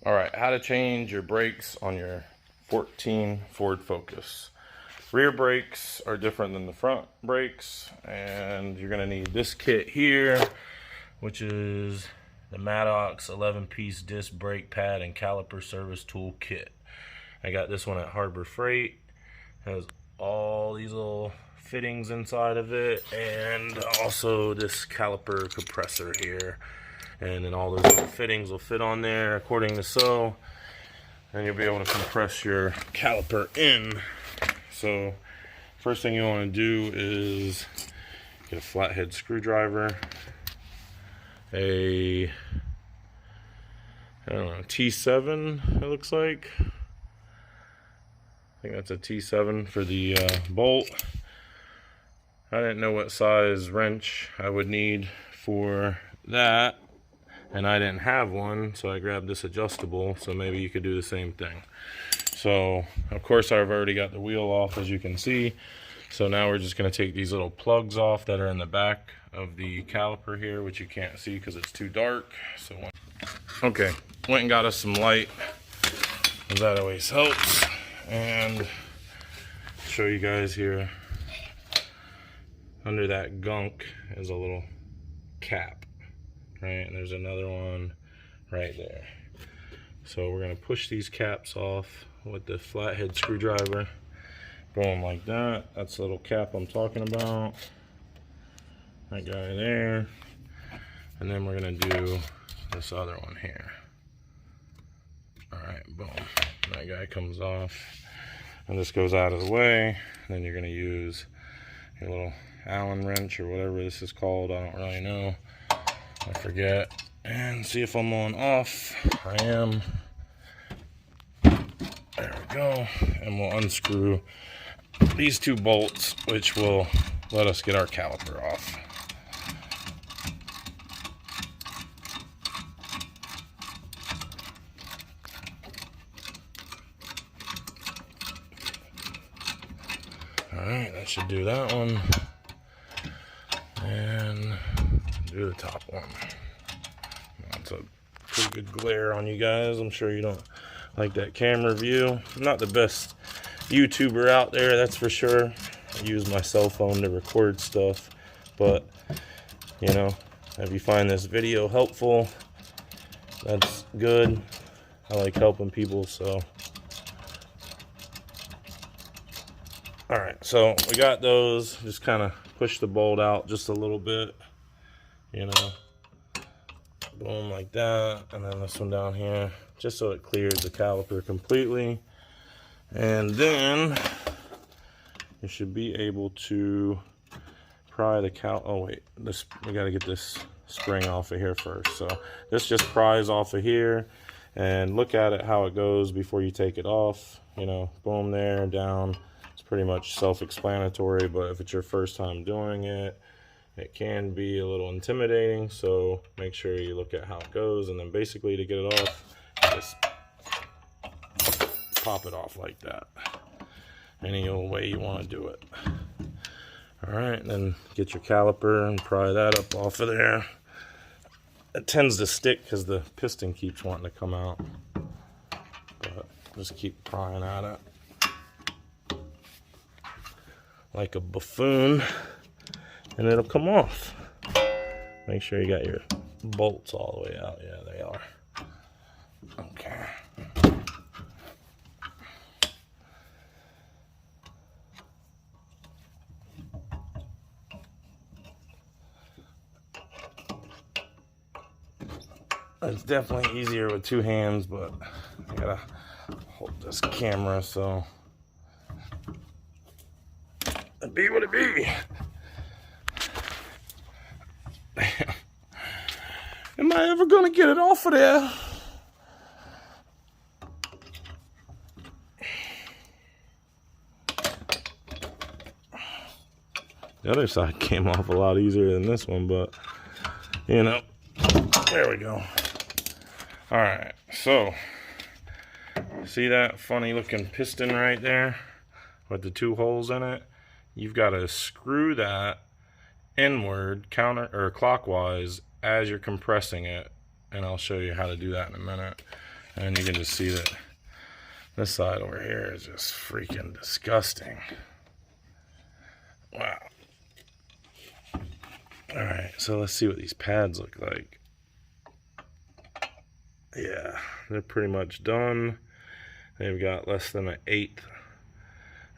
All right, how to change your brakes on your 14 Ford Focus. Rear brakes are different than the front brakes, and you're gonna need this kit here, which is the Maddox 11-piece disc brake pad and caliper service tool kit. I got this one at Harbor Freight. It has all these little fittings inside of it, and also this caliper compressor here. And then all those little fittings will fit on there according to so. And you'll be able to compress your caliper in. So first thing you want to do is get a flathead screwdriver, a I don't know, T7 it looks like. I think that's a T7 for the bolt. I didn't know what size wrench I would need for that, and I didn't have one, so I grabbed this adjustable, so maybe you could do the same thing. So of course I've already got the wheel off, as you can see. So now we're just going to take these little plugs off that are in the back of the caliper here, which you can't see because it's too dark. So okay, went and got us some light, because that always helps. And show you guys here, under that gunk is a little cap, right? And there's another one right there. So we're gonna push these caps off with the flathead screwdriver, going like that. That's the little cap I'm talking about, that guy there. And then we're gonna do this other one here. All right, boom, that guy comes off, and this goes out of the way. Then you're gonna use your little Allen wrench or whatever this is called, I don't really know, I forget, and see if I'm on off. I am. There we go. And we'll unscrew these two bolts, which will let us get our caliper off. Alright, that should do that one. And do the top one. That's a pretty good glare on you guys. I'm sure you don't like that camera view. I'm not the best YouTuber out there, that's for sure. I use my cell phone to record stuff, but you know, if you find this video helpful, that's good. I like helping people, so. All right, so we got those. Just kind of push the bolt out just a little bit, you know, boom, like that. And then this one down here, just so it clears the caliper completely. And then you should be able to pry the oh wait, this, we got to get this spring off of here first. So this just pries off of here, and look at it how it goes before you take it off. You know, boom, there, down. It's pretty much self-explanatory, but if it's your first time doing it, it can be a little intimidating. So make sure you look at how it goes, and then basically to get it off, just pop it off like that, any old way you want to do it. All right, then get your caliper and pry that up off of there. It tends to stick because the piston keeps wanting to come out, but just keep prying at it like a buffoon, and it'll come off. Make sure you got your bolts all the way out. Yeah, they are. Okay. It's definitely easier with two hands, but I gotta hold this camera so it be what it be. Am I ever gonna get it off of there? The other side came off a lot easier than this one, but you know, there we go. All right, so see that funny looking piston right there with the two holes in it? You've got to screw that inward counter or clockwise as you're compressing it, and I'll show you how to do that in a minute. And you can just see that this side over here is just freaking disgusting. Wow. Alright, so let's see what these pads look like. Yeah, they're pretty much done. They've got less than 1/8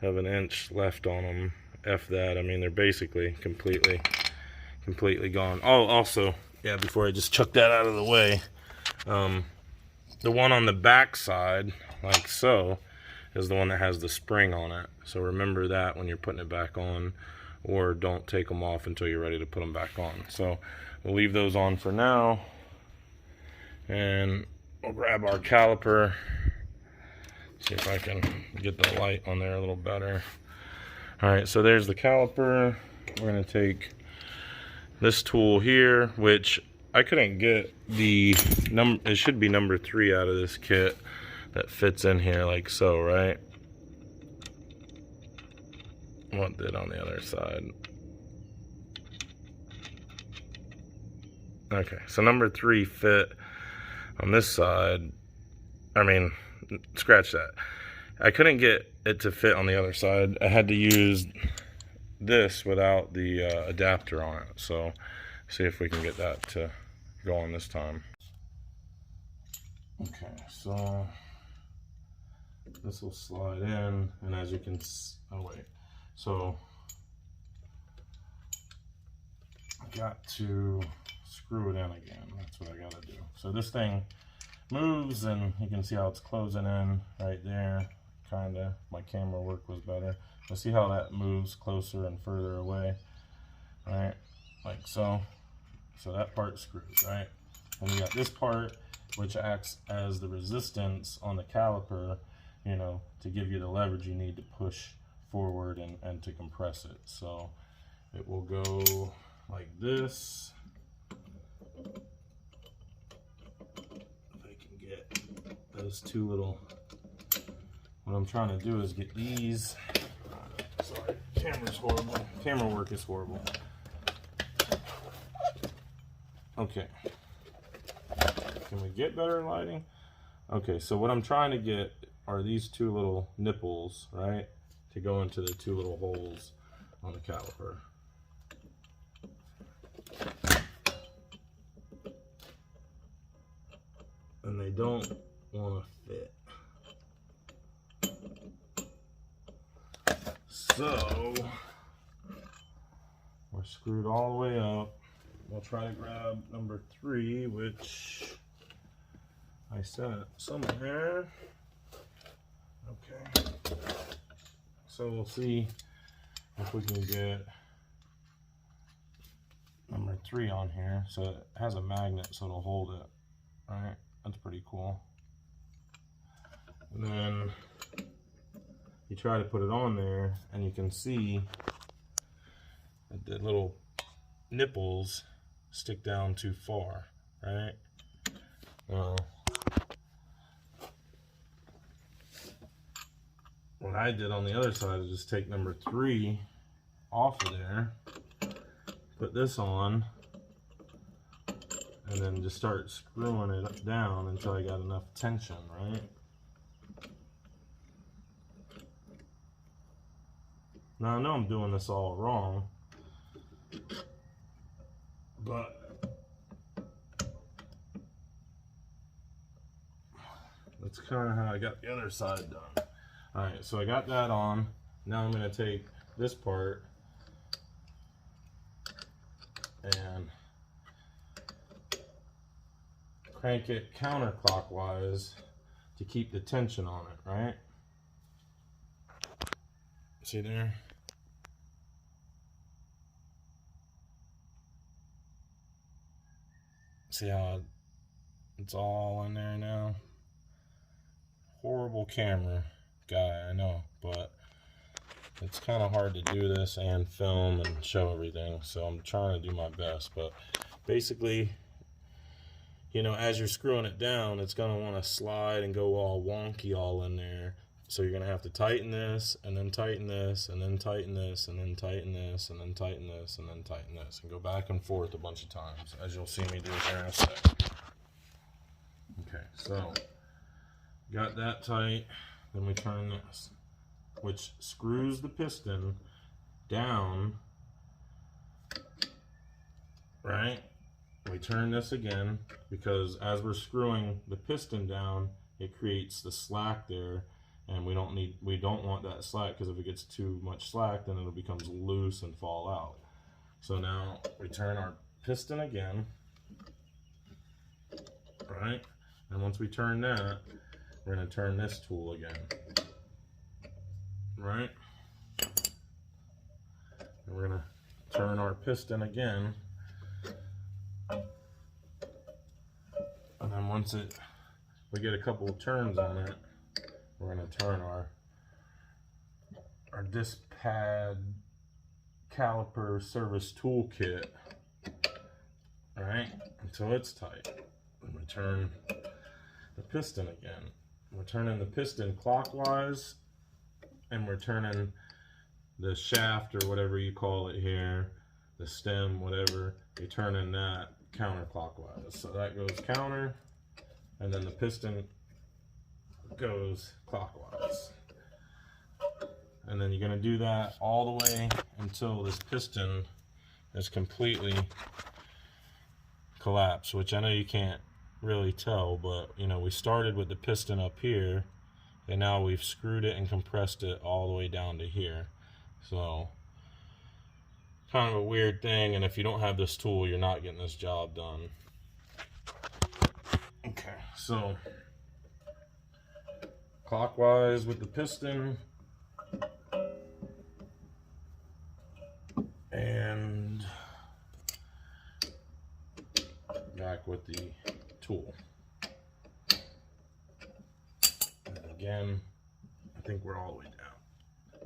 of an inch left on them. F that. I mean, they're basically completely gone. Oh, also, yeah, before I just chuck that out of the way, the one on the back side, like so, is the one that has the spring on it. So remember that when you're putting it back on, or don't take them off until you're ready to put them back on. So we'll leave those on for now, and we'll grab our caliper. See if I can get the light on there a little better. All right, so there's the caliper. We're gonna take this tool here, which I couldn't get the number, it should be number 3 out of this kit that fits in here like so, right? What did on the other side? Okay, so number 3 fit on this side. I mean, scratch that. I couldn't get it to fit on the other side. I had to use this without the adapter on it. So see if we can get that to go on this time. Okay, so this will slide in, and as you can oh wait, so I got to screw it in again. That's what I got to do. So this thing moves, and you can see how it's closing in right there. Kinda, my camera work was better. But see how that moves closer and further away, right? Like so. So that part screws, right? And we got this part, which acts as the resistance on the caliper, you know, to give you the leverage you need to push forward and to compress it. So it will go like this. If I can get those two little, what I'm trying to do is get these, sorry, camera's horrible. Camera work is horrible. Okay. Can we get better lighting? Okay, so what I'm trying to get are these two little nipples, right, to go into the two little holes on the caliper. And they don't want to fit. So we're screwed all the way up. We'll try to grab number 3, which I set somewhere. Okay. So we'll see if we can get number 3 on here. So it has a magnet, so it'll hold it. Alright, that's pretty cool. And then you try to put it on there, and you can see that the little nipples stick down too far, right? What I did on the other side is just take number 3 off of there, put this on, and then just start screwing it down until I got enough tension, right? Now I know I'm doing this all wrong, but that's kind of how I got the other side done. Alright, so I got that on. Now I'm going to take this part and crank it counterclockwise to keep the tension on it, right? See there? See how it's all in there now? Horrible camera guy, I know, but it's kind of hard to do this and film and show everything, so I'm trying to do my best. But basically, you know, as you're screwing it down, it's going to want to slide and go all wonky all in there. So you're going to have to tighten this, and then tighten this, and then tighten this, and then tighten this, and then tighten this, and then tighten this, and go back and forth a bunch of times, as you'll see me do here in a sec. Okay, so got that tight. Then we turn this, which screws the piston down, right? We turn this again because as we're screwing the piston down, it creates the slack there, and we don't want that slack, because if it gets too much slack, then it'll become loose and fall out. So now we turn our piston again, right? And once we turn that, we're going to turn this tool again, right? And we're going to turn our piston again. And then once we get a couple of turns on it, we're going to turn our disc pad caliper service toolkit, right, until it's tight. And we turn the piston again. We're turning the piston clockwise, and we're turning the shaft, or whatever you call it here, the stem, whatever, you're turning that counterclockwise. So that goes counter, and then the piston goes clockwise. And then you're going to do that all the way until this piston is completely collapsed, which I know you can't really tell, but you know, we started with the piston up here, and now we've screwed it and compressed it all the way down to here. So kind of a weird thing, and if you don't have this tool, you're not getting this job done. Okay, so clockwise with the piston, and back with the tool. And again, I think we're all the way down.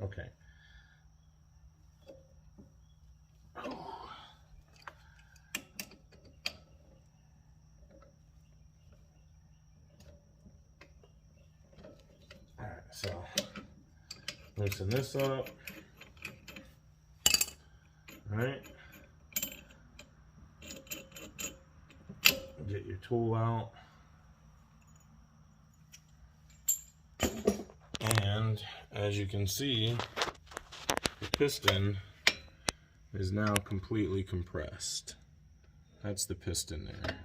Okay. Alright, so loosen this up. Alright. Get your tool out. And as you can see, the piston is now completely compressed. That's the piston there.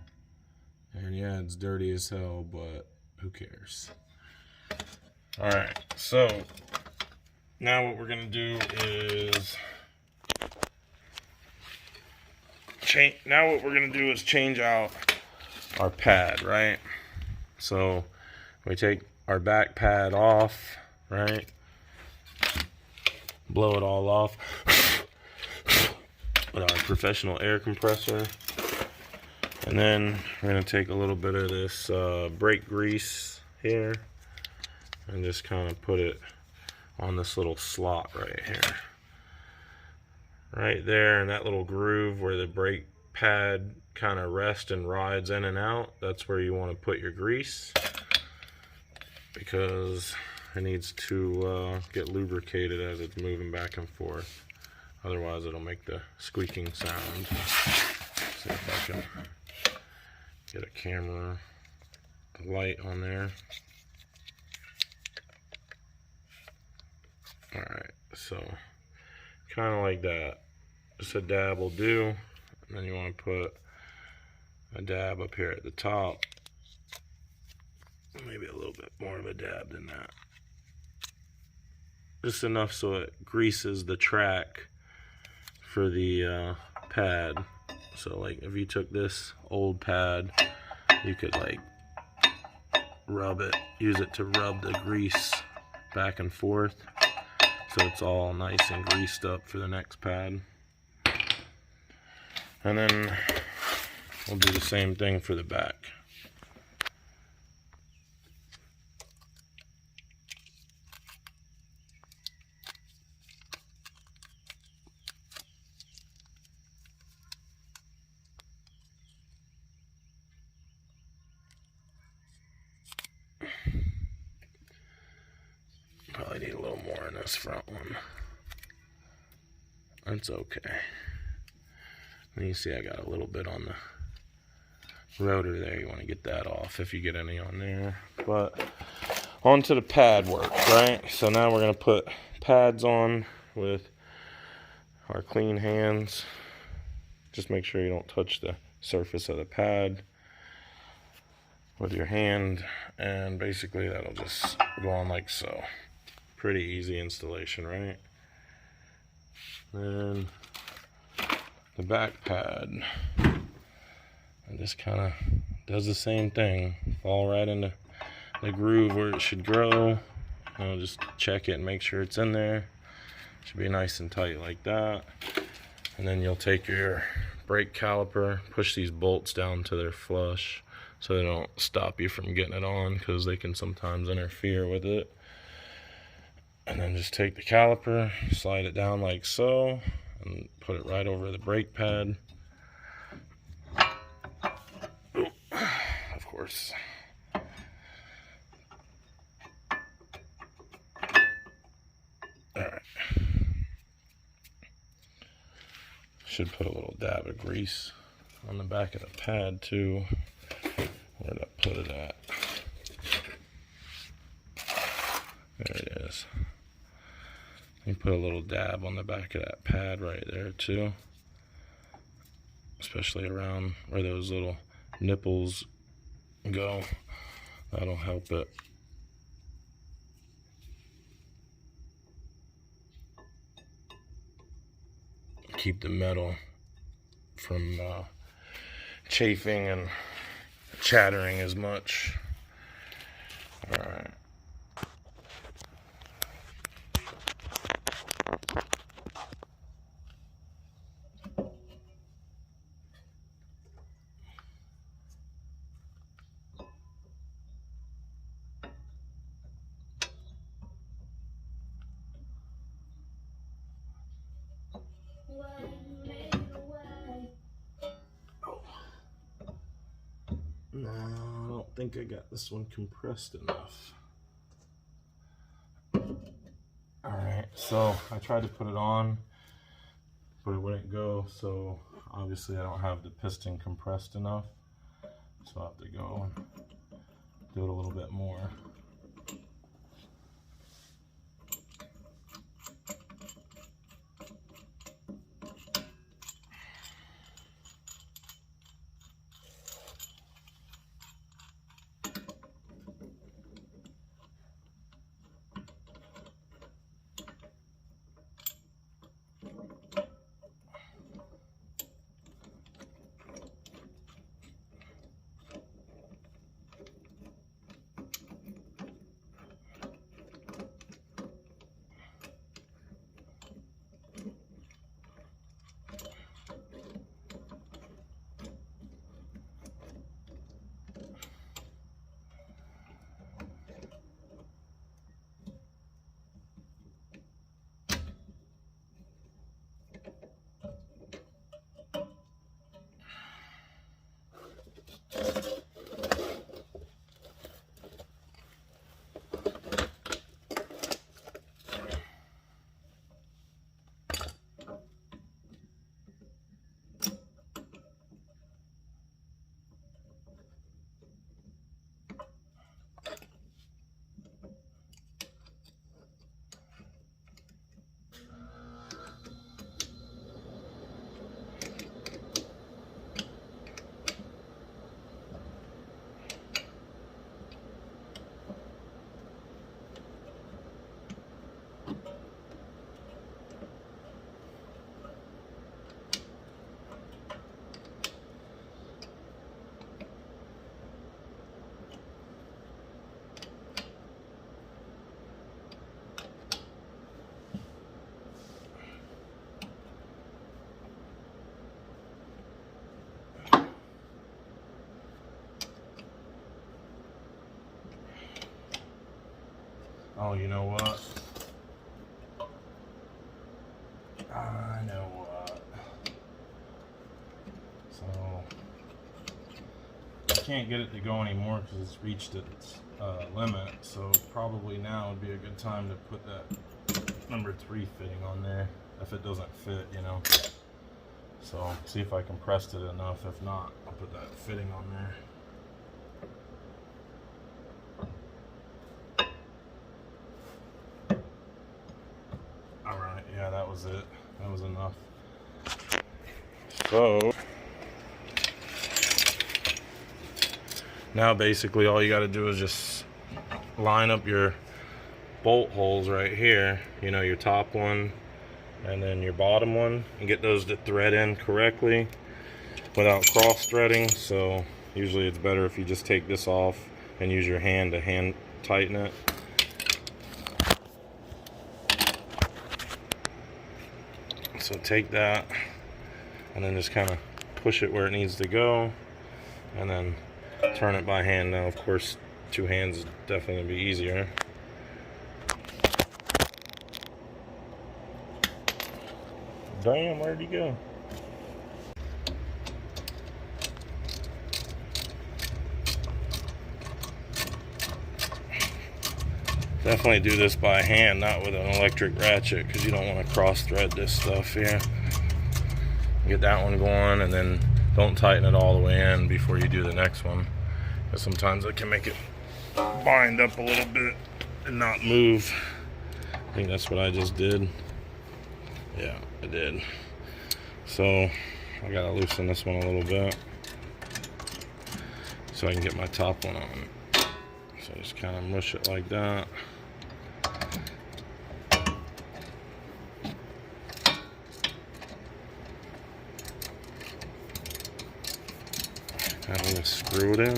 And yeah, it's dirty as hell, but who cares? Alright, so now what we're gonna do is change out our pad, right? So we take our back pad off, right? Blow it all off with our professional air compressor. And then we're going to take a little bit of this brake grease here and just kind of put it on this little slot right here. Right there in that little groove where the brake pad kind of rests and rides in and out, that's where you want to put your grease, because it needs to get lubricated as it's moving back and forth. Otherwise it'll make the squeaking sound. Let's see if I can get a camera light on there. Alright, so kind of like that. Just a dab will do. And then you want to put a dab up here at the top. Maybe a little bit more of a dab than that. Just enough so it greases the track for the pad. So like if you took this old pad, you could like rub it, use it to rub the grease back and forth, so it's all nice and greased up for the next pad. And then we'll do the same thing for the back. Probably need a little more in this front one. That's okay. And you see I got a little bit on rotor there. You want to get that off if you get any on there. But onto the pad work, right? So now we're going to put pads on with our clean hands. Just make sure you don't touch the surface of the pad with your hand, and basically that'll just go on like so. Pretty easy installation, right? Then the back pad, and just kind of does the same thing. Fall right into the groove where it should grow. Just check it and make sure it's in there. Should be nice and tight like that. And then you'll take your brake caliper, push these bolts down to their flush so they don't stop you from getting it on, because they can sometimes interfere with it. And then just take the caliper, slide it down like so, and put it right over the brake pad. Of course. Alright. Should put a little dab of grease on the back of the pad too. Where did I put it at? There it is. You put a little dab on the back of that pad right there too. Especially around where those little nipples go. That'll help it. Keep the metal from chafing and chattering as much. All right. No, I don't think I got this one compressed enough. Alright, so I tried to put it on, but it wouldn't go, so obviously I don't have the piston compressed enough. So I'll have to go and do it a little bit more. Oh, you know what? I know what. So, I can't get it to go anymore because it's reached its limit. So, probably now would be a good time to put that number 3 fitting on there if it doesn't fit, you know. So see if I compressed it enough. If not, I'll put that fitting on there. Alright, yeah, that was it. That was enough. So now basically all you got to do is just line up your bolt holes right here, you know, your top one and then your bottom one, and get those to thread in correctly without cross threading. So usually it's better if you just take this off and use your hand to hand tighten it. So take that and then just kind of push it where it needs to go, and then turn it by hand. Now of course 2 hands is definitely going to be easier. Damn, where'd he go? Definitely do this by hand, not with an electric ratchet, because you don't want to cross thread this stuff here. Get that one going, and then don't tighten it all the way in before you do the next one, because sometimes it can make it bind up a little bit and not move. I think that's what I just did. Yeah, I did. So I gotta loosen this one a little bit so I can get my top one on. So just kind of mush it like that. And I'm gonna screw it in.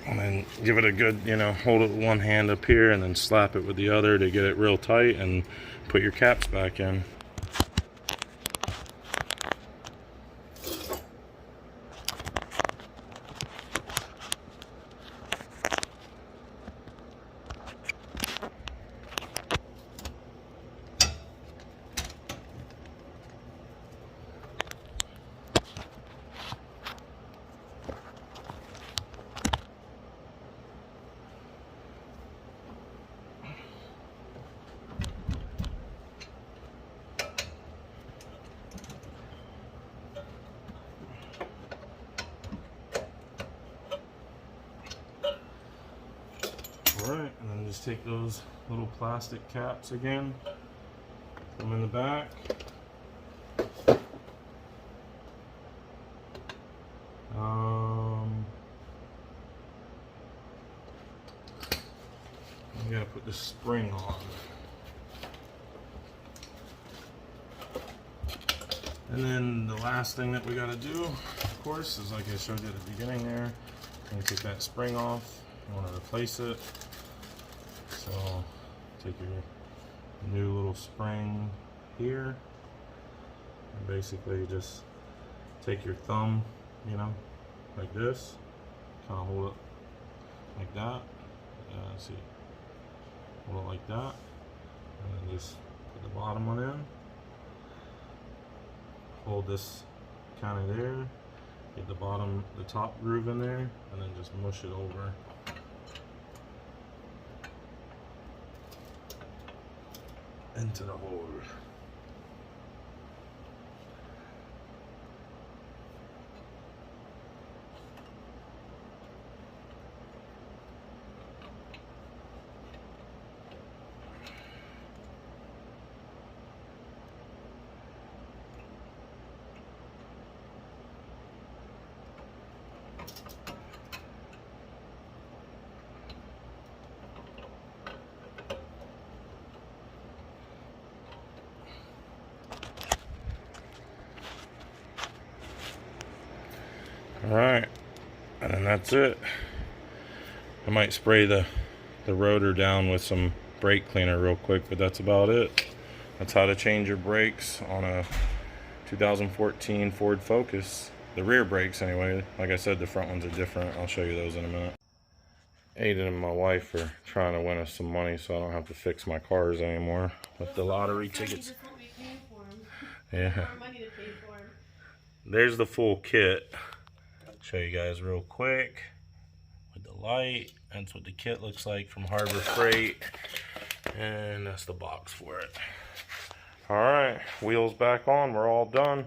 And then give it a good, you know, hold it with one hand up here and then slap it with the other to get it real tight, and put your caps back in. Alright, and then just take those little plastic caps again, put them in the back. You gotta put the spring on. And then the last thing that we gotta do, of course, is like I showed you at the beginning there, you take that spring off, you wanna replace it. So take your new little spring here, and basically just take your thumb, you know, like this, kind of hold it like that. See, hold it like that, and then just put the bottom one in. Hold this kind of there, get the bottom, the top groove in there, and then just mush it over. Into the hole. Alright, and then that's it. I might spray the rotor down with some brake cleaner real quick, but that's about it. That's how to change your brakes on a 2014 Ford Focus. The rear brakes anyway. Like I said, the front ones are different. I'll show you those in a minute. Aiden and my wife are trying to win us some money so I don't have to fix my cars anymore with the lottery tickets. Yeah. More money to pay for 'em. There's the full kit. Show you guys real quick with the light. That's what the kit looks like from Harbor Freight. And that's the box for it. All right, wheels back on. We're all done.